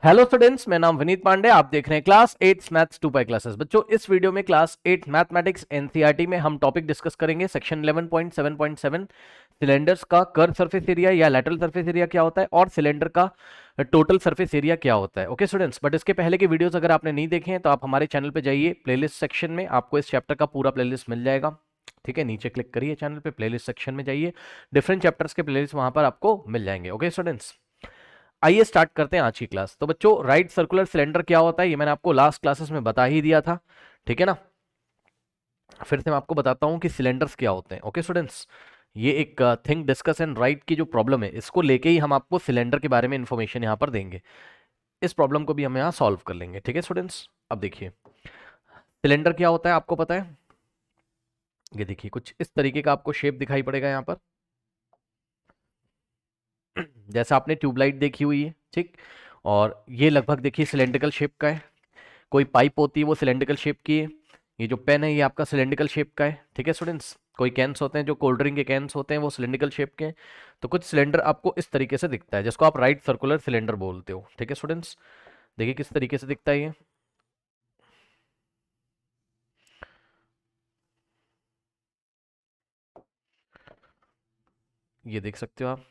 Hello students, मैं नाम विनीत पांडे। आप देख रहे हैं क्लास 8 मैथ्स 2 क्लासेस। बच्चों, इस वीडियो में क्लास 8 मैथमेटिक्स एनसीईआरटी में हम टॉपिक डिस्कस करेंगे सेक्शन 11.7.7 सिलेंडर्स का कर्व सरफेस एरिया या लैटरल सरफेस एरिया क्या होता है और सिलेंडर का टोटल सरफेस एरिया क्या होता है। ओके स्टूडेंट्स, बट इसके पहले के वीडियोस अगर आपने नहीं देखे हैं तो आप हमारे चैनल पे जाइए, प्लेलिस्ट सेक्शन में आपको इस चैप्टर का पूरा प्लेलिस्ट मिल जाएगा। ठीक है, नीचे क्लिक करिए चैनल पे, प्लेलिस्ट सेक्शन में जाइए, डिफरेंट चैप्टर्स के प्लेलिस्ट वहां पर आपको मिल जाएंगे। ओके स्टूडेंट्स, आइए स्टार्ट करते हैं आज की क्लास। तो बच्चों, राइट सर्कुलर सिलेंडर क्या होता है ये मैंने आपको लास्ट क्लासेस में बता ही दिया था। ठीक है ना, फिर से मैं आपको बताता हूं कि सिलेंडर्स क्या होते हैं। ओके स्टूडेंट्स, ये एक थिंक डिस्कस एंड राइट की जो प्रॉब्लम है, इसको लेके ही हम आपको सिलेंडर के बारे में इंफॉर्मेशन यहाँ पर देंगे। इस प्रॉब्लम को भी हम यहाँ सॉल्व कर लेंगे। ठीक है स्टूडेंट्स, अब देखिए सिलेंडर क्या होता है आपको पता है। ये देखिए कुछ इस तरीके का आपको शेप दिखाई पड़ेगा यहाँ पर, जैसा आपने ट्यूबलाइट देखी हुई है। ठीक, और ये लगभग देखिए सिलेंड्रिकल शेप का है। कोई पाइप होती है वो सिलेंड्रिकल शेप की है। ये जो पेन है ये आपका सिलेंड्रिकल शेप का है। ठीक है स्टूडेंट्स, कोई कैन्स होते हैं जो कोल्ड ड्रिंक के कैन्स होते हैं वो सिलेंड्रिकल शेप के हैं। तो कुछ सिलेंडर आपको इस तरीके से दिखता है जिसको आप राइट सर्कुलर सिलेंडर बोलते हो। ठीक है स्टूडेंट्स, देखिए किस तरीके से दिखता है ये देख सकते हो आप।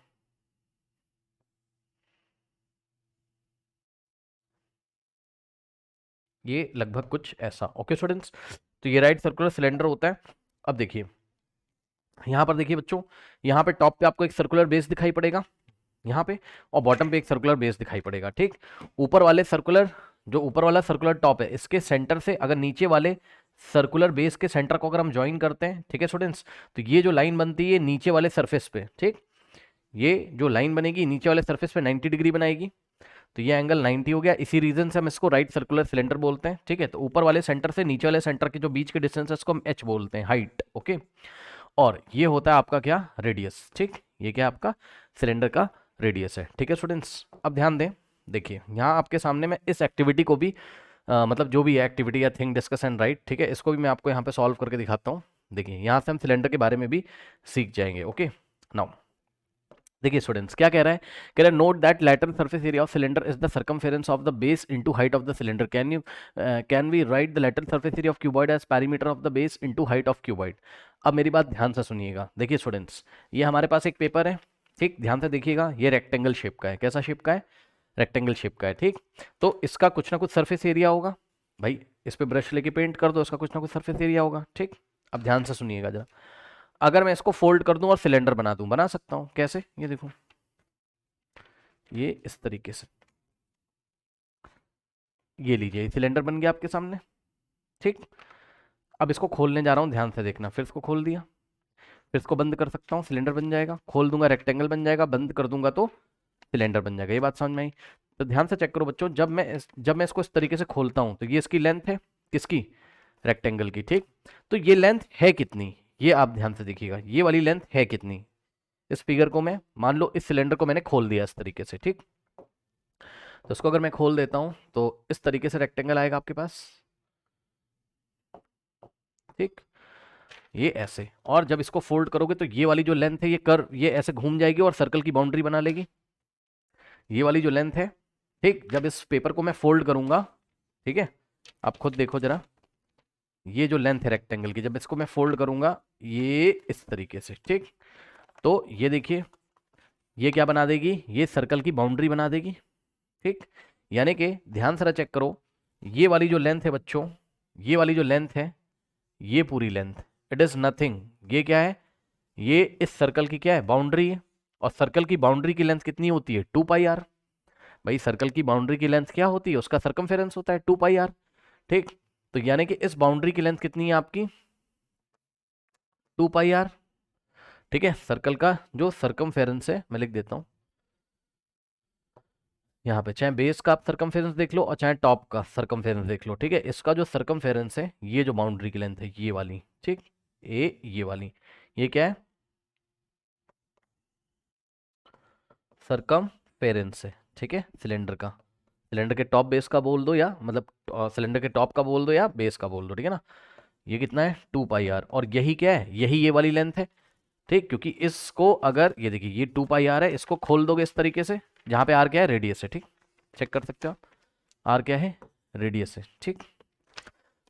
ये लगभग कुछ ऐसा। ओके स्टूडेंट्स, तो ये राइट सर्कुलर सिलेंडर होता है। अब देखिए यहाँ पर, देखिए बच्चों, यहाँ पे टॉप पे आपको एक सर्कुलर बेस दिखाई पड़ेगा यहाँ पे, और बॉटम पे एक सर्कुलर बेस दिखाई पड़ेगा। ठीक, ऊपर वाले सर्कुलर, जो ऊपर वाला सर्कुलर टॉप है, इसके सेंटर से अगर नीचे वाले सर्कुलर बेस के सेंटर को अगर हम ज्वाइन करते हैं, ठीक है स्टूडेंट्स, तो ये जो लाइन बनती है नीचे वाले सरफेस पे, ठीक, ये जो लाइन बनेगी नीचे वाले सरफेस पे 90 डिग्री बनाएगी। तो ये एंगल 90 हो गया। इसी रीजन से हम इसको राइट सर्कुलर सिलेंडर बोलते हैं। ठीक है, तो ऊपर वाले सेंटर से नीचे वाले सेंटर के जो बीच के डिस्टेंस है इसको हम एच बोलते हैं, हाइट। ओके, और ये होता है आपका क्या, रेडियस। ठीक, ये क्या आपका सिलेंडर का रेडियस है। ठीक है स्टूडेंट्स, अब ध्यान दें, देखिए यहाँ आपके सामने मैं इस एक्टिविटी को भी मतलब जो भी है एक्टिविटी या थिंक डिस्कस एंड राइट, ठीक है, इसको भी मैं आपको यहाँ पे सॉल्व करके दिखाता हूँ। देखिए यहाँ से हम सिलेंडर के बारे में भी सीख जाएंगे। ओके, नाउ देखिए स्टूडेंट्स क्या कह रहा है note that lateral surface area of cylinder is the circumference of the base into height of the cylinder. Can we write the lateral surface area of cuboid as perimeter of the base into height of cuboid. अब मेरी बात ध्यान से सुनिएगा। देखिए students, ये हमारे पास एक पेपर है। ठीक, ध्यान से देखिएगा, ये रेक्टेंगल शेप का है। कैसा शेप का है, रेक्टेंगल शेप का है। ठीक, तो इसका कुछ ना कुछ सरफेस एरिया होगा। भाई इस पे ब्रश लेके पेंट कर दो, इसका कुछ ना कुछ सरफेस एरिया होगा। ठीक, अब ध्यान से सुनिएगा जरा। अगर मैं इसको फोल्ड कर दूं और सिलेंडर बना दूं, बना सकता हूं कैसे, ये देखो, ये इस तरीके से, ये लीजिए, ये सिलेंडर बन गया आपके सामने। ठीक, अब इसको खोलने जा रहा हूँ, ध्यान से देखना। फिर इसको खोल दिया, फिर इसको बंद कर सकता हूँ, सिलेंडर बन जाएगा। खोल दूंगा रेक्टेंगल बन जाएगा, बंद कर दूंगा तो सिलेंडर बन जाएगा। ये बात समझ में आई। तो ध्यान से चेक करो बच्चों, जब मैं इसको इस तरीके से खोलता हूँ तो ये इसकी लेंथ है, किसकी, रेक्टेंगल की। ठीक, तो ये लेंथ है कितनी, ये आप ध्यान से देखिएगा, ये वाली लेंथ है कितनी। इस फिगर को मैं, मान लो इस सिलेंडर को मैंने खोल दिया इस तरीके से। ठीक, तो इसको अगर मैं खोल देता हूँ तो इस तरीके से रेक्टेंगल आएगा आपके पास। ठीक, ये ऐसे, और जब इसको फोल्ड करोगे तो ये वाली जो लेंथ है ये कर्व, ये ऐसे घूम जाएगी और सर्कल की बाउंड्री बना लेगी। ये वाली जो लेंथ है, ठीक, जब इस पेपर को मैं फोल्ड करूंगा, ठीक है, आप खुद देखो जरा, ये जो लेंथ है रेक्टेंगल की, जब इसको मैं फोल्ड करूंगा ये इस तरीके से, ठीक, तो ये देखिए, ये क्या बना देगी, ये सर्कल की बाउंड्री बना देगी। ठीक, यानी कि ध्यान से चेक करो, ये वाली जो लेंथ है बच्चों, ये वाली जो लेंथ है, ये पूरी लेंथ, इट इज नथिंग, ये क्या है, ये इस सर्कल की क्या है, बाउंड्री है। और सर्कल की बाउंड्री की लेंथ कितनी होती है, 2 पाई आर। भाई सर्कल की बाउंड्री की लेंथ क्या होती है, उसका सर्कमफेरेंस होता है 2 पाई आर। ठीक, तो यानी कि इस बाउंड्री की लेंथ कितनी है आपकी, 2 पाई आर। ठीक है, सर्कल का जो सर्कमफेरेंस है मैं लिख देता हूँ यहाँ पे, चाहे बेस का आप सर्कमफेरेंस देख लो और चाहे टॉप का सर्कमफेरेंस देख लो। ठीक है, इसका जो सर्कमफेरेंस है, ये जो बाउंड्री की लेंथ है ये वाली, ठीक, ये वाली, ये क्या है, सर्कमफेरेंस है। ठीक है, सिलेंडर का, सिलेंडर के टॉप बेस का बोल दो, या मतलब सिलेंडर के टॉप का बोल दो या बेस का बोल दो। ठीक है ना, ये कितना है, 2 पाई आर, और यही क्या है, यही ये वाली लेंथ है। ठीक, क्योंकि इसको अगर, ये देखिए, ये 2 पाई आर है, इसको खोल दोगे इस तरीके से, जहां पे आर क्या है, रेडियस है। ठीक, चेक कर सकते हो। आर क्या है, रेडियस है, ठीक।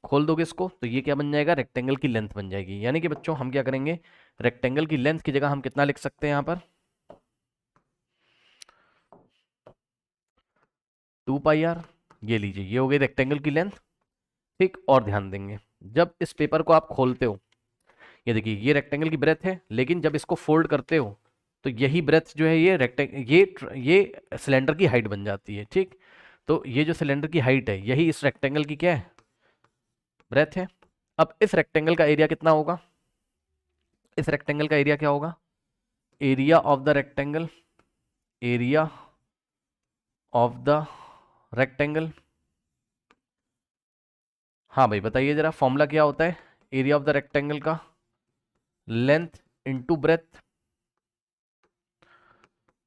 खोल दोगे इसको तो ये क्या बन जाएगा, रेक्टेंगल की लेंथ बन जाएगी। यानी कि बच्चों हम क्या करेंगे, रेक्टेंगल की लेंथ की जगह हम कितना लिख सकते हैं यहाँ पर, 2 पाई आर। ये लीजिए, ये हो गई रेक्टेंगल की लेंथ, ठीक। और ध्यान देंगे, जब इस पेपर को आप खोलते हो, ये देखिए ये रेक्टेंगल की ब्रेथ है, लेकिन जब इसको फोल्ड करते हो तो यही ब्रेथ जो है ये ये सिलेंडर की हाइट बन जाती है, ठीक। तो ये जो सिलेंडर की हाइट है यही इस रेक्टेंगल की क्या है, ब्रेथ है। अब इस रेक्टेंगल का एरिया कितना होगा, इस रेक्टेंगल का एरिया क्या होगा, area of the rectangle, area of the rectangle. हाँ भाई बताइए जरा, फॉर्मूला क्या होता है एरिया ऑफ द रेक्टेंगल का, लेंथ इनटू ब्रेथ,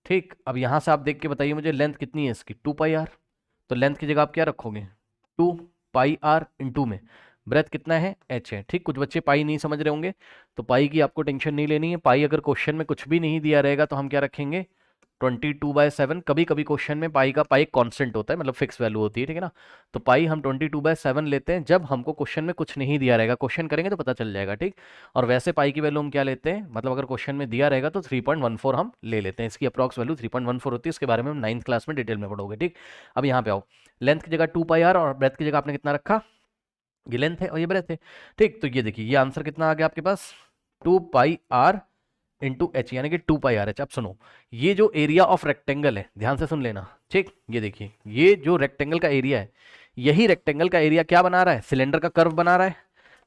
ठीक। अब यहां से आप देख के बताइए मुझे लेंथ कितनी है इसकी, 2 पाई आर। तो लेंथ की जगह आप क्या रखोगे, 2 पाई आर इंटू में ब्रेथ कितना है, एच है, ठीक। कुछ बच्चे पाई नहीं समझ रहे होंगे, तो पाई की आपको टेंशन नहीं लेनी है। पाई अगर क्वेश्चन में कुछ भी नहीं दिया रहेगा तो हम क्या रखेंगे, 22/7। कभी कभी क्वेश्चन में पाई का पाई कांस्टेंट होता है, मतलब फिक्स वैल्यू होती है, ठीक है ना। तो पाई हम 22/7 लेते हैं जब हमको क्वेश्चन में कुछ नहीं दिया रहेगा, क्वेश्चन करेंगे तो पता चल जाएगा, ठीक। और वैसे पाई की वैल्यू हम क्या लेते हैं, मतलब अगर क्वेश्चन में दिया रहेगा तो 3.14 हम ले लेते हैं। इसकी अप्रॉक्स वैल्यू 3.14 होती है, इसके बारे में हम 9th क्लास में डिटेल में पढ़ोगे, ठीक। अब यहाँ पे आओ, लेंथ की जगह 2 पाई आर और ब्रेथ की जगह आपने कितना रखा, ये लेंथ है और ये ब्रेथ है, ठीक। तो ये देखिए ये आंसर कितना आ गया आपके पास, 2 पाई आर इंटू एच, यानी कि 2 पाई आर एच। अब सुनो, ये जो एरिया ऑफ रेक्टेंगल है, ध्यान से सुन लेना, ठीक। ये देखिए ये जो रेक्टेंगल का एरिया है, यही रेक्टेंगल का एरिया क्या बना रहा है, सिलेंडर का कर्व बना रहा है,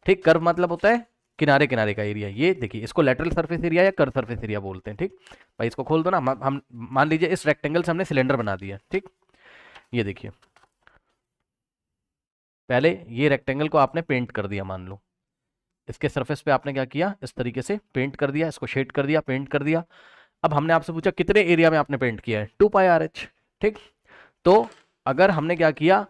ठीक। कर्व मतलब होता है किनारे किनारे का एरिया। ये देखिए इसको लेटरल सरफेस एरिया या कर्व सरफेस एरिया बोलते हैं, ठीक। भाई इसको खोल दो ना, हम मान लीजिए इस रेक्टेंगल से हमने सिलेंडर बना दिया, ठीक। ये देखिए पहले ये रेक्टेंगल को आपने पेंट कर दिया, मान लो इसके सरफेस पे आपने क्या किया, इस तरीके से पेंट कर दिया, इसको शेड कर दिया, पेंट कर दिया। अब हमने आपसे पूछा कितने एरिया में आपने पेंट किया है, 2 पाई आर एच, ठीक। तो अगर हमने क्या किया,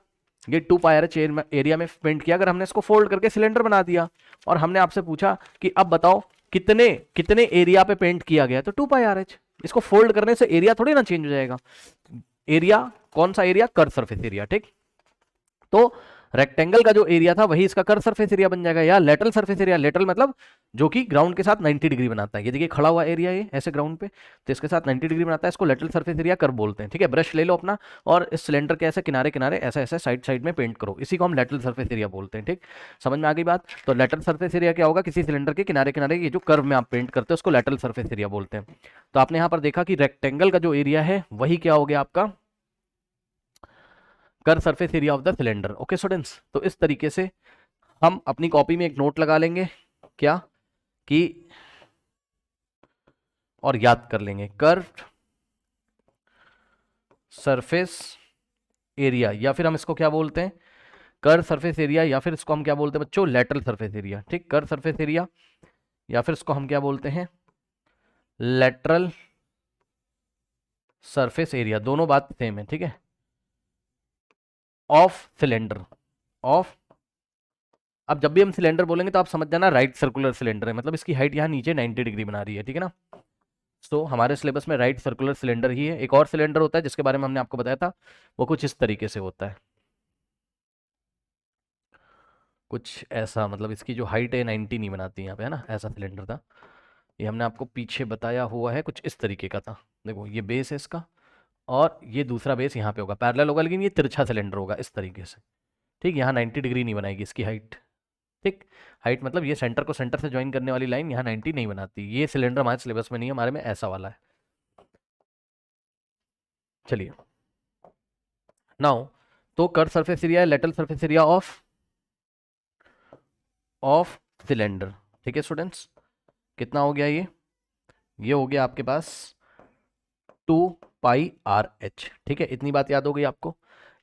ये 2 पाई आर एच एरिया में पेंट किया, अगर हमने इसको फोल्ड करके सिलेंडर बना दिया और हमने आपसे पूछा कि अब बताओ कितने कितने एरिया पे पेंट किया गया, तो 2 पाई आर एच। इसको फोल्ड करने से एरिया थोड़ी ना चेंज हो जाएगा, एरिया कौन सा एरिया, कर्व सरफेस एरिया, ठीक। तो रेक्टेंगल का जो एरिया था वही इसका कर्व सरफेस एरिया बन जाएगा, या लेटरल सरफेस एरिया, लेटरल मतलब जो कि ग्राउंड के साथ 90 डिग्री बनाता है। ये देखिए खड़ा हुआ एरिया है ऐसे ग्राउंड पे, तो इसके साथ 90 डिग्री बनाता है, इसको लेटरल सरफेस एरिया कर्व बोलते हैं, ठीक है। ब्रश ले लो अपना और इस सिलेंडर के ऐसे किनारे किनारे ऐसे ऐसे साइड साइड में पेंट करो, इसी को हम लेटरल सरफेस एरिया बोलते हैं, ठीक। समझ में आ गई बात। तो लेटरल सरफेस एरिया क्या होगा, किसी सिलेंडर के किनारे किनारे ये जो कर्व में आप पेंट करते हो उसको लेटरल सरफेस एरिया बोलते हैं। तो आपने यहाँ पर देखा कि रेक्टेंगल का जो एरिया है वही क्या हो गया आपका, curve surface area of the cylinder. Okay students, तो इस तरीके से हम अपनी कॉपी में एक नोट लगा लेंगे, क्या कि, और याद कर लेंगे कर्व सरफेस एरिया, या फिर हम इसको क्या बोलते हैं, कर्व सरफेस एरिया, या फिर इसको हम क्या बोलते हैं बच्चों, लेटरल सरफेस एरिया, ठीक। कर्व सरफेस एरिया या फिर इसको हम क्या बोलते हैं, लेटरल सरफेस एरिया, दोनों बात सेम है, ठीक है। ऑफ सिलेंडर, ऑफ, अब जब भी हम सिलेंडर बोलेंगे तो आप समझ जाना राइट सर्कुलर सिलेंडर है, मतलब इसकी हाइट यहाँ नीचे 90 डिग्री बना रही है, ठीक है ना। तो हमारे सिलेबस में राइट सर्कुलर सिलेंडर ही है। एक और सिलेंडर होता है जिसके बारे में हमने आपको बताया था, वो कुछ इस तरीके से होता है, कुछ ऐसा, मतलब इसकी जो हाइट है 90 नहीं बनाती यहाँ पे, है ना, ऐसा सिलेंडर था। ये हमने आपको पीछे बताया हुआ है, कुछ इस तरीके का था। देखो ये बेस है इसका और ये दूसरा बेस यहाँ पे होगा, पैरेलल होगा, लेकिन ये तिरछा सिलेंडर होगा इस तरीके से, ठीक। यहाँ 90 डिग्री नहीं बनाएगी इसकी हाइट, ठीक। हाइट मतलब ये सेंटर को सेंटर से ज्वाइन करने वाली लाइन यहाँ 90 नहीं बनाती। ये सिलेंडर हमारे सिलेबस में नहीं है, हमारे में ऐसा वाला है। चलिए नाउ, तो कर्व सरफेस एरिया है lateral surface area of cylinder, ठीक है स्टूडेंट्स। कितना हो गया ये हो गया आपके पास 2 पाई आर एच, ठीक है। इतनी बात याद हो गई आपको,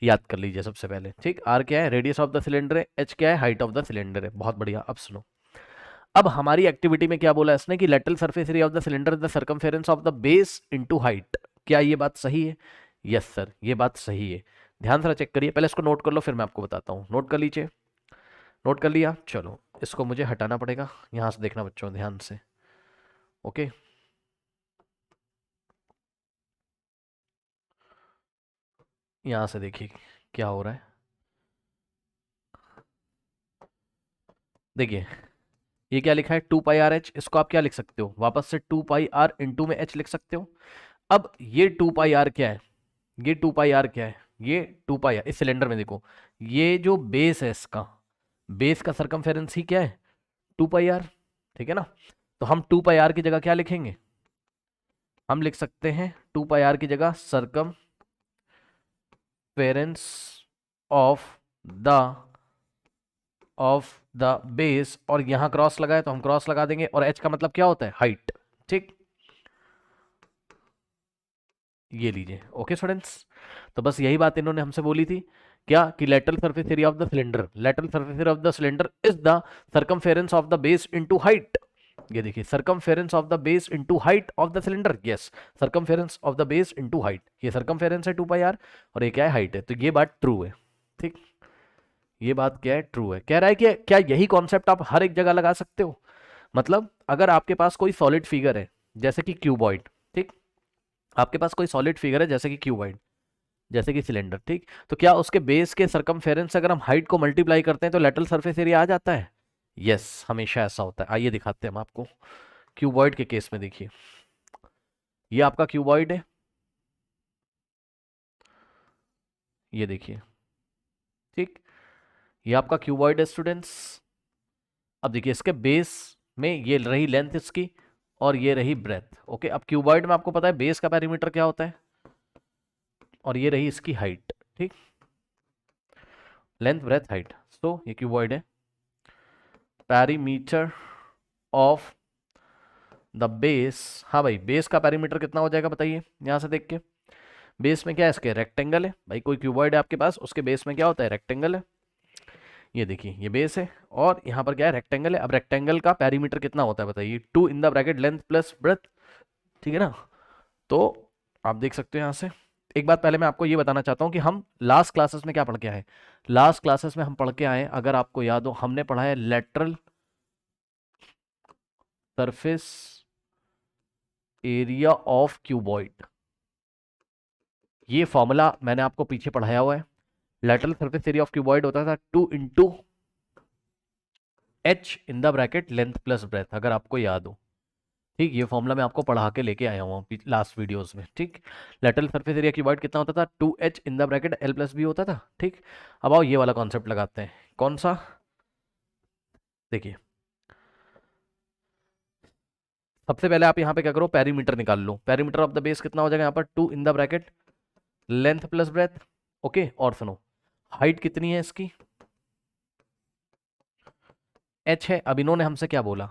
याद कर लीजिए सबसे पहले, ठीक। आर क्या है, रेडियस ऑफ द सिलेंडर है, एच क्या है, हाइट ऑफ द सिलेंडर है। बहुत बढ़िया। अब सुनो, अब हमारी एक्टिविटी में क्या बोला इसने कि lateral surface area of the cylinder is the circumference of the base into height. क्या ये बात सही है, यस सर ये बात सही है। ध्यान से चेक करिए, पहले इसको नोट कर लो फिर मैं आपको बताता हूँ। नोट कर लीजिए, नोट कर लिया, चलो इसको मुझे हटाना पड़ेगा, यहाँ से देखना बच्चों ध्यान से, ओके। यहां से देखिए क्या हो रहा है। देखिए ये क्या लिखा है, 2 पाई आर एच, इसको आप क्या लिख सकते हो वापस से, 2 पाई आर इंटू में एच लिख सकते हो। अब ये 2 पाई आर क्या है, ये 2 पाई आर क्या है, ये 2 पाई आर, इस सिलेंडर में देखो, ये जो बेस है इसका, बेस का सरकमफेरेंस ही क्या है, 2 पाई आर, ठीक है ना। तो हम 2 पाई आर की जगह क्या लिखेंगे, हम लिख सकते हैं 2 पाई आर की जगह सरकमफेरेंस ऑफ द बेस, और यहां क्रॉस लगाए तो हम क्रॉस लगा देंगे, और एच का मतलब क्या होता है, हाइट, ठीक। ये लीजिए, ओके स्टूडेंट्स। तो बस यही बात इन्होंने हमसे बोली थी, क्या कि lateral surface area of the cylinder, lateral surface area of the cylinder is the circumference of the base into height. ये देखिए, circumference of the base into height of the cylinder, yes, circumference of the base into height, ये circumference है 2 pi are, और ये क्या है, height है, तो ये बात ट्रू है, ठीक। ये बात क्या है, ट्रू है। कह रहा है कि क्या यही कॉन्सेप्ट आप हर एक जगह लगा सकते हो, मतलब अगर आपके पास कोई सॉलिड फिगर है जैसे कि क्यूबॉइड, ठीक, आपके पास कोई सॉलिड फिगर है जैसे कि क्यूबॉइड, जैसे कि सिलेंडर, ठीक, तो क्या उसके बेस के सरकमफेरेंस से अगर हम हाइट को मल्टीप्लाई करते हैं तो लेटरल सरफेस एरिया आ जाता है, यस, हमेशा ऐसा होता है। आइए दिखाते हैं हम आपको, क्यूबॉइड के केस में देखिए, ये आपका क्यूबॉइड है, ये देखिए, ठीक, ये आपका क्यूबॉइड है स्टूडेंट्स। अब देखिए इसके बेस में ये रही लेंथ इसकी, और ये रही ब्रेथ, ओके। अब क्यूबॉइड में आपको पता है बेस का पेरीमीटर क्या होता है, और ये रही इसकी हाइट, ठीक, लेंथ ब्रेथ हाइट, सो ये क्यूबॉइड है। पेरीमीटर ऑफ द बेस, हाँ भाई, बेस का पेरीमीटर कितना हो जाएगा बताइए, यहां से देख के, बेस में क्या है इसके, रेक्टेंगल है भाई, कोई क्यूबॉइड है आपके पास, उसके बेस में क्या होता है, रेक्टेंगल है। ये देखिए ये बेस है, और यहाँ पर क्या है, रेक्टेंगल है। अब रेक्टेंगल का पेरीमीटर कितना होता है बताइए, 2 in the bracket length plus breadth, ठीक है ना। तो आप देख सकते हो यहाँ से, एक बात पहले मैं आपको ये बताना चाहता हूँ कि हम लास्ट क्लासेस में क्या पढ़ के आए, लास्ट क्लासेस में हम पढ़ के आए, अगर आपको याद हो, हमने पढ़ा है lateral surface area of cuboid. ये फॉर्मूला मैंने आपको पीछे पढ़ाया हुआ है, lateral surface area of cuboid होता था 2 into H in the bracket length plus breadth, अगर आपको याद हो, ठीक। ये फॉर्मूला मैं आपको पढ़ा के लेके आया हूँ लास्ट वीडियोस में, ठीक। लेटरल सरफेस एरिया क्यूबॉइड कितना होता था, 2h in the bracket L plus B होता था, ठीक। अब आओ ये वाला कॉन्सेप्ट लगाते हैं, कौन सा, देखिए सबसे पहले आप यहाँ पे क्या करो, पेरीमीटर निकाल लो, पेरीमीटर ऑफ द बेस कितना हो जाएगा यहाँ पर, 2 in the bracket length plus breadth, okay. और सुनो, हाइट कितनी है इसकी, h है। अब इन्होंने हमसे क्या बोला,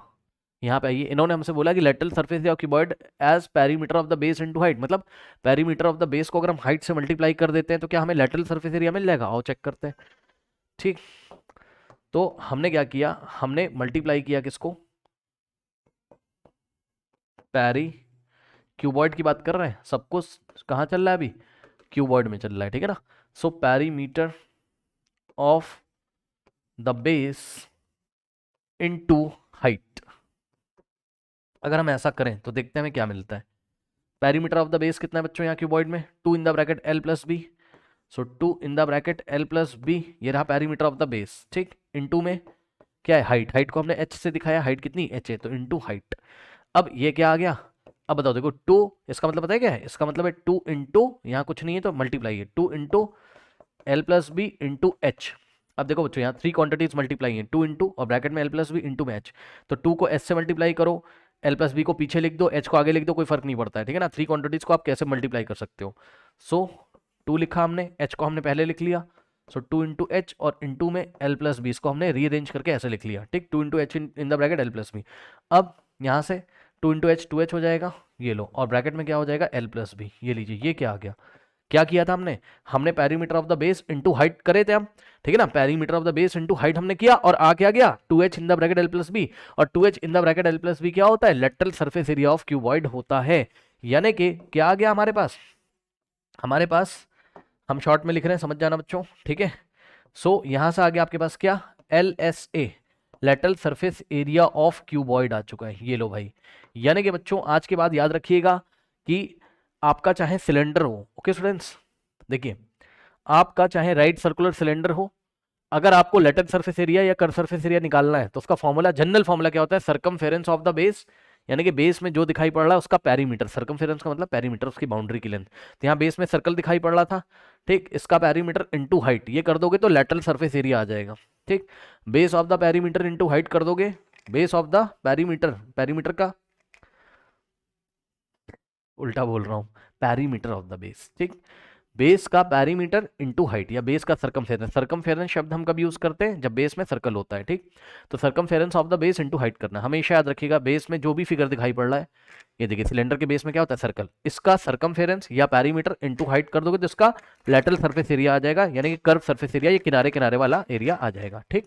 यहाँ पे आइए, इन्होंने हमसे बोला कि lateral surface of cuboid as perimeter of the base into height, मतलब पेरीमीटर ऑफ द बेस को अगर हम हाइट से मल्टीप्लाई कर देते हैं तो क्या हमें लेटरल सरफेस एरिया मिल जाएगा, आओ चेक करते हैं, ठीक। तो हमने क्या किया, हमने मल्टीप्लाई किया किसको, पैरी, क्यूबॉइड की बात कर रहे हैं, सब कुछ कहाँ चल रहा है अभी, क्यूबॉइड में चल रहा है, ठीक है ना। So perimeter of the base into height, अगर हम ऐसा करें तो देखते हैं हमें क्या मिलता है। पेरीमीटर ऑफ द बेस कितना है बच्चों यहाँ क्यूबॉइड में, 2 in the bracket L plus B, so 2 in the bracket L plus B, ये रहा पेरीमीटर ऑफ द बेस, ठीक। इनटू में क्या है, हाइट, हाइट को हमने एच से दिखाया, हाइट कितनी, एच है, तो इनटू हाइट। अब ये क्या आ गया, अब बताओ, देखो 2, इसका मतलब पता है क्या है, इसका मतलब है 2 इंटू, यहाँ कुछ नहीं है तो मल्टीप्लाई है, 2 into L plus B into H. अब देखो बच्चों यहाँ 3 क्वांटिटीज मल्टीप्लाई है, 2 इंटू और ब्रैकेट में एल प्लस बी इंटू में एच, तो 2 को एच से मल्टीप्लाई करो, एल प्लस बी को पीछे लिख दो, एच को आगे लिख दो, कोई फर्क नहीं पड़ता है, ठीक है ना। 3 क्वांटिटीज को आप कैसे मल्टीप्लाई कर सकते हो, सो 2 लिखा हमने, एच को हमने पहले लिख लिया, सो 2 इंटू एच, और इंटू में एल प्लस बी, इसको हमने रीअरेंज करके ऐसे लिख लिया, ठीक, 2 into H in the bracket L plus B. अब यहाँ से 2 इंटू एच 2h हो जाएगा, ये लो, और ब्रैकेट में क्या हो जाएगा, एल प्लस बी, ये लीजिए, ये क्या आ गया, क्या किया था हमने, हमने perimeter of the base into height करे थे हम, ठीक है ना, perimeter of the base into height हमने किया, और आ क्या गया, 2h in the bracket L plus B, और 2h in the bracket L plus B क्या होता है, lateral surface area of cuboid होता है। यानी कि क्या आ गया हमारे पास, हमारे पास, हम शॉर्ट में लिख रहे हैं, समझ जाना बच्चों, ठीक है। सो यहां से आगे आपके पास क्या, L S A, lateral surface area of cuboid आ चुका है, ये लो भाई। यानी कि बच्चों आज के बाद याद रखिएगा कि आपका चाहे सिलेंडर हो, ओके स्टूडेंट्स, देखिए आपका चाहे राइट सर्कुलर सिलेंडर हो, अगर आपको लेटरल सरफेस एरिया या कर्व सरफेस एरिया निकालना है तो उसका फॉर्मूला, जनरल फॉर्मूला क्या होता है, सरकमफेरेंस ऑफ द बेस, यानी कि बेस में जो दिखाई पड़ रहा है उसका पेरीमीटर, सरकमफेरेंस का मतलब पेरीमीटर, उसकी बाउंड्री की लेंथ। तो यहाँ बेस में सर्कल दिखाई पड़ रहा था, ठीक, इसका पेरीमीटर इनटू हाइट, ये कर दोगे तो लेटरल सरफेस एरिया आ जाएगा। ठीक, base of the perimeter into height कर दोगे, base of the perimeter, perimeter का उल्टा बोल रहा हूँ, पेरीमीटर ऑफ द बेस। ठीक, बेस का पेरीमीटर इनटू हाइट या बेस का सरकमफेरेंस, सरकमफेरेंस शब्द हम कब यूज करते हैं, जब बेस में सर्कल होता है। ठीक, तो circumference of the base into height करना, हमेशा याद रखिएगा। बेस में जो भी फिगर दिखाई पड़ रहा है, ये देखिए सिलेंडर के बेस में क्या होता है, सर्कल, इसका सरकमफेरेंस या पेरीमीटर इनटू हाइट कर दोगे तो इसका लेटरल सरफेस एरिया आ जाएगा, यानी कि कर्व सरफेस एरिया, ये किनारे किनारे वाला एरिया आ जाएगा। ठीक,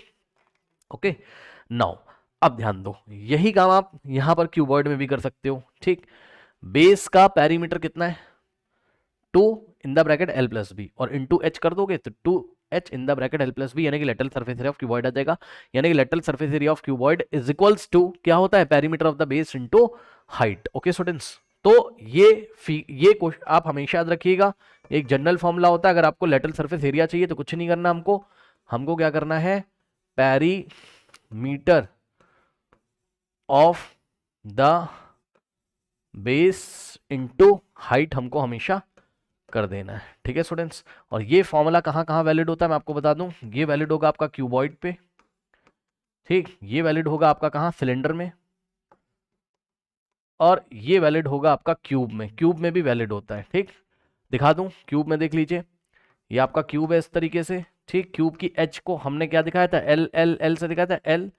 ओके, नाउ अब ध्यान दो, यही काम आप यहां पर क्यूबॉइड में भी कर सकते हो। ठीक, बेस का पेरीमीटर कितना है, 2 in the bracket L plus B, और इनटू एच कर दोगे तो 2h in the bracket L plus B, यानी कि lateral surface area of cuboid आ जाएगा। यानी कि lateral surface area of cuboid is equals to क्या होता है, perimeter of the base into height. Okay students, तो ये क्वेश्चन आप हमेशा याद रखिएगा, एक जनरल फॉर्मूला होता है। अगर आपको लेटरल सरफेस एरिया चाहिए तो कुछ नहीं करना हमको, हमको क्या करना है, perimeter of the base into height हमको हमेशा कर देना है। ठीक है स्टूडेंट्स, और ये फॉर्मूला कहाँ कहाँ वैलिड होता है मैं आपको बता दूं, ये वैलिड होगा आपका क्यूबॉइड पे, ठीक, ये वैलिड होगा आपका कहाँ, सिलेंडर में, और ये वैलिड होगा आपका क्यूब में, क्यूब में भी वैलिड होता है। ठीक, दिखा दूं, क्यूब में देख लीजिए, ये आपका क्यूब है इस तरीके से। ठीक, क्यूब की एच को हमने क्या दिखाया था, एल एल एल से दिखाया था, एल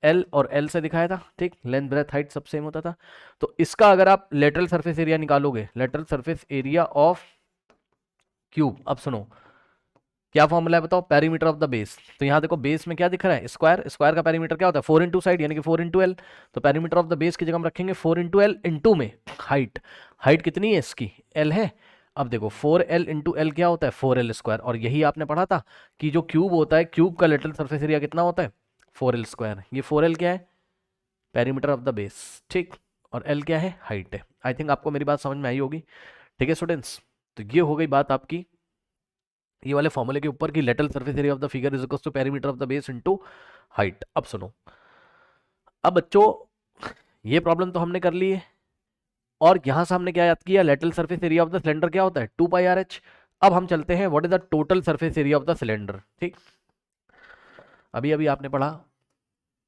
एल और एल से दिखाया था। ठीक, लेंथ ब्रेथ हाइट सब सेम होता था। तो इसका अगर आप लेटरल सरफेस एरिया निकालोगे, lateral surface area of cube, अब सुनो क्या फॉर्मूला है बताओ, पेरीमीटर ऑफ द बेस। तो यहाँ देखो बेस में क्या दिख रहा है, स्क्वायर, स्क्वायर का पेरीमीटर क्या होता है, 4 इंटू साइड, यानी कि 4 इंटू एल। तो पेरीमीटर ऑफ द बेस की जगह हम रखेंगे 4 इंटू एल, इंटू में हाइट, हाइट कितनी है इसकी, एल है। अब देखो 4l इंटू एल क्या होता है, 4l स्क्वायर, और यही आपने पढ़ा था कि जो क्यूब होता है, क्यूब का लेटरल सरफेस एरिया कितना होता है, 4l स्क्वायर। ये 4l क्या है, पेरीमीटर ऑफ द बेस। ठीक, और l क्या है, हाइट है। आई थिंक आपको मेरी बात समझ में आई होगी। ठीक है स्टूडेंट्स, तो ये हो गई बात आपकी ये वाले फॉर्मूले के ऊपर की lateral surface area of the figure is equals to perimeter of the base into height. अब सुनो, अब बच्चों ये प्रॉब्लम तो हमने कर ली है, और यहां से हमने क्या याद किया, lateral surface area of the cylinder क्या होता है, 2 पाई आर एच। अब हम चलते हैं what is the total surface area of the cylinder. ठीक, अभी अभी आपने पढ़ा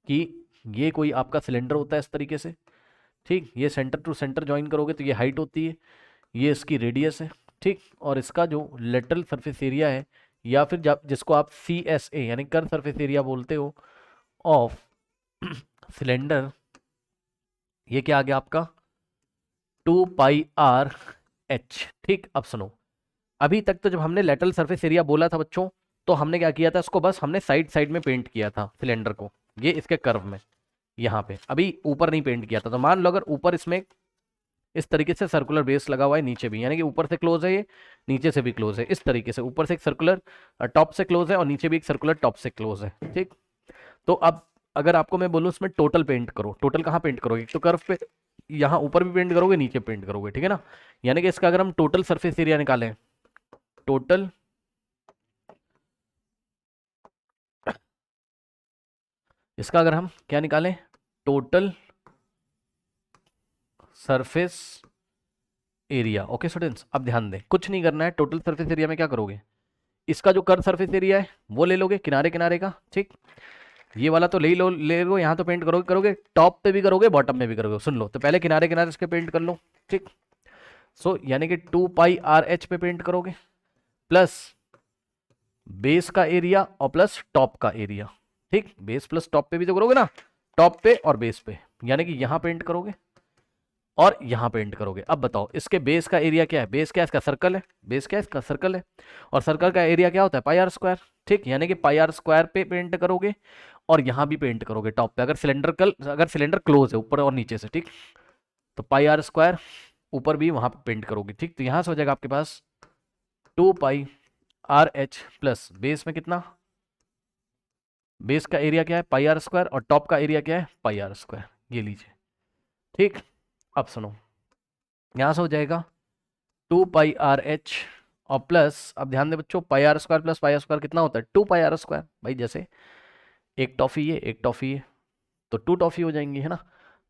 कि ये कोई आपका सिलेंडर होता है इस तरीके से। ठीक, ये सेंटर टू सेंटर ज्वाइन करोगे तो ये हाइट होती है, ये इसकी रेडियस है। ठीक, और इसका जो लेटरल सरफेस एरिया है, या फिर जिसको आप CSA यानी कर्व सरफेस एरिया बोलते हो ऑफ सिलेंडर, ये क्या आ गया आपका, 2 पाई आर एच। ठीक, अब सुनो, अभी तक तो जब हमने लेटरल सरफेस एरिया बोला था बच्चों, तो हमने क्या किया था, इसको बस हमने साइड साइड में पेंट किया था सिलेंडर को, ये इसके कर्व में यहाँ पे, अभी ऊपर नहीं पेंट किया था। तो मान लो अगर ऊपर इसमें इस तरीके से सर्कुलर बेस लगा हुआ है, नीचे भी, यानी कि ऊपर से क्लोज है ये, नीचे से भी क्लोज है, इस तरीके से ऊपर से एक सर्कुलर टॉप से क्लोज है और नीचे भी एक सर्कुलर टॉप से क्लोज है। ठीक, तो अब अगर आपको मैं बोलूँ इसमें टोटल पेंट करो, टोटल कहाँ पेंट करोगे, तो कर्व पे यहाँ ऊपर भी पेंट करोगे, नीचे पेंट करोगे। ठीक है ना, यानी कि इसका अगर हम टोटल सरफेस एरिया निकालें, टोटल इसका अगर हम क्या निकालें, total surface area. Okay students, अब ध्यान दें, कुछ नहीं करना है, टोटल सरफेस एरिया में क्या करोगे, इसका जो कर्व सरफेस एरिया है वो ले लोगे किनारे किनारे का। ठीक, ये वाला तो ले लो, यहाँ तो पेंट करोगे टॉप पे भी करोगे बॉटम में भी करोगे। सुन लो, तो पहले किनारे किनारे इसके पेंट कर लो। ठीक, सो यानी कि 2 पाई आर एच पे पेंट करोगे, प्लस बेस का एरिया और प्लस टॉप का एरिया। ठीक, बेस प्लस टॉप पे भी तो करोगे ना, टॉप पे और बेस पे, यानी कि यहां पेंट करोगे और यहां पेंट करोगे। अब बताओ इसके बेस का एरिया क्या है, बेस क्या है इसका, सर्कल है, बेस क्या है इसका, सर्कल है, और सर्कल का एरिया क्या होता है, पाई आर स्क्वायर। ठीक, यानी कि पाई आर स्क्वायर पे पेंट करोगे और यहां भी पेंट करोगे टॉप पे, अगर सिलेंडर क्लोज है ऊपर और नीचे से। ठीक, तो पाई आर स्क्वायर ऊपर भी वहां पे पेंट करोगे। ठीक, तो यहां से हो जाएगा आपके पास 2 pi R H plus base में कितना, बेस का एरिया क्या है, पाई आर स्क्वायर, और टॉप का एरिया क्या है, पाई आर स्क्वायर, ये लीजिए। ठीक, अब सुनो, यहां से हो जाएगा 2 पाई आर एच और प्लस, अब ध्यान दे बच्चों, pi R square plus pi R square कितना होता है, 2 पाई आर स्क्वायर। भाई जैसे एक टॉफी है एक टॉफी है तो 2 टॉफी हो जाएंगी, है ना।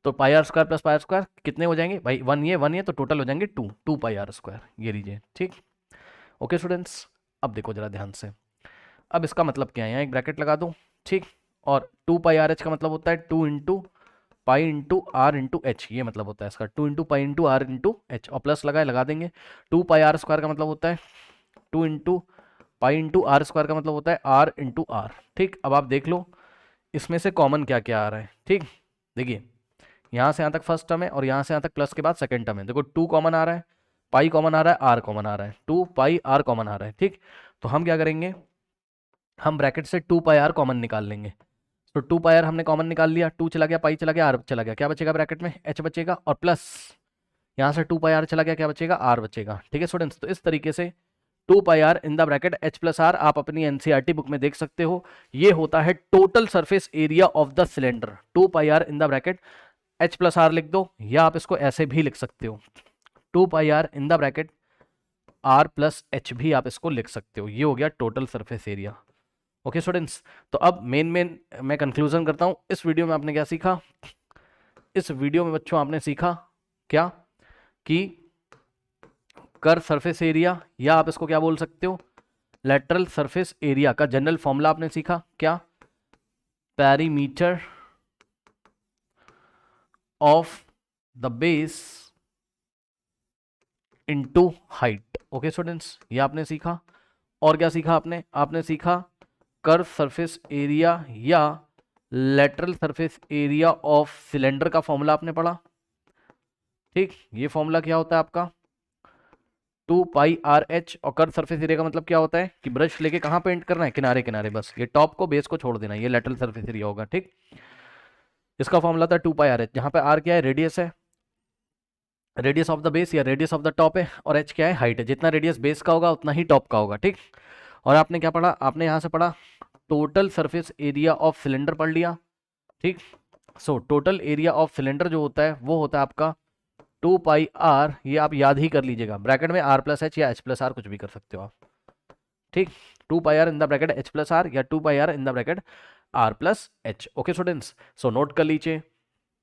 तो pi R square plus pi R square कितने हो जाएंगे भाई, 1 ये तो टोटल हो जाएंगे 2 पाई आर स्क्वायर, ये लीजिए, ठीक। ओके स्टूडेंट्स, अब देखो जरा ध्यान से, अब इसका मतलब क्या है, यहाँ एक ब्रैकेट लगा दूँ, ठीक। और 2 पाई आर एच का मतलब होता है 2 into pi into R into H, ये मतलब होता है इसका 2 into pi into R into H, और प्लस लगा देंगे। 2 पाई आर स्क्वायर का मतलब होता है 2 into pi into R square का मतलब होता है आर इंटू आर, ठीक। अब आप देख लो इसमें से कॉमन क्या क्या आ रहा है, ठीक। देखिए यहाँ से यहाँ तक फर्स्ट टर्म है और यहाँ से यहाँ तक प्लस के बाद सेकंड टर्म है, देखो 2 कॉमन आ रहा है, पाई कॉमन आ रहा है, आर कॉमन आ रहा है, 2 पाई आर कॉमन आ रहा है, ठीक। तो हम क्या करेंगे, हम ब्रैकेट से 2 पाई आर कॉमन निकाल लेंगे। तो 2 पाई आर हमने कॉमन निकाल लिया, 2 चला गया, पाई चला गया, आर चला गया, क्या बचेगा ब्रैकेट में, एच बचेगा, और प्लस यहाँ से 2 पाई आर चला गया, क्या बचेगा, आर बचेगा, ठीक है स्टूडेंट्स। तो इस तरीके से 2 pi R in the bracket H plus R आप अपनी एनसीईआरटी बुक में देख सकते हो, ये होता है total surface area of the cylinder. 2 pi R in the bracket H plus R लिख दो, या आप इसको ऐसे भी लिख सकते हो, 2 pi R in the bracket R plus H भी आप इसको लिख सकते हो, ये हो गया total surface area. Okay students, तो अब मेन मैं कंक्लूजन करता हूं, इस वीडियो में आपने क्या सीखा, इस वीडियो में बच्चों आपने सीखा क्या कि कर्व सरफेस एरिया, या आप इसको क्या बोल सकते हो, लेटरल सरफेस एरिया का जनरल फॉर्मूला आपने सीखा क्या, perimeter of the base into height. Okay students, ये आपने सीखा। और क्या सीखा आपने, आपने सीखा कर्व सरफेस एरिया या lateral surface area of cylinder का फॉर्मूला आपने पढ़ा, ठीक। ये फॉर्मूला क्या होता है आपका, 2 पाई आर एच, और कर्व सरफेस एरिया का मतलब क्या होता है कि ब्रश लेके कहाँ पेंट करना है, किनारे किनारे, बस ये टॉप को बेस को छोड़ देना, ये लेटरल सरफेस एरिया होगा, ठीक। इसका फॉर्मूला था 2 पाई आर एच, जहाँ पे आर क्या है, रेडियस है, रेडियस ऑफ द बेस या रेडियस ऑफ द टॉप है, और एच क्या है, हाइट है, जितना रेडियस बेस का होगा उतना ही टॉप का होगा, ठीक। और आपने क्या पढ़ा, आपने यहाँ से पढ़ा total surface area of cylinder पढ़ लिया, ठीक। So total area of cylinder जो होता है वो होता है आपका 2 पाई आर, ये आप याद ही कर लीजिएगा, ब्रैकेट में आर प्लस एच या एच प्लस आर कुछ भी कर सकते हो आप, ठीक। 2 pi R in the bracket H plus R या 2 pi R in the bracket R plus H. Okay students, so note कर लीजिए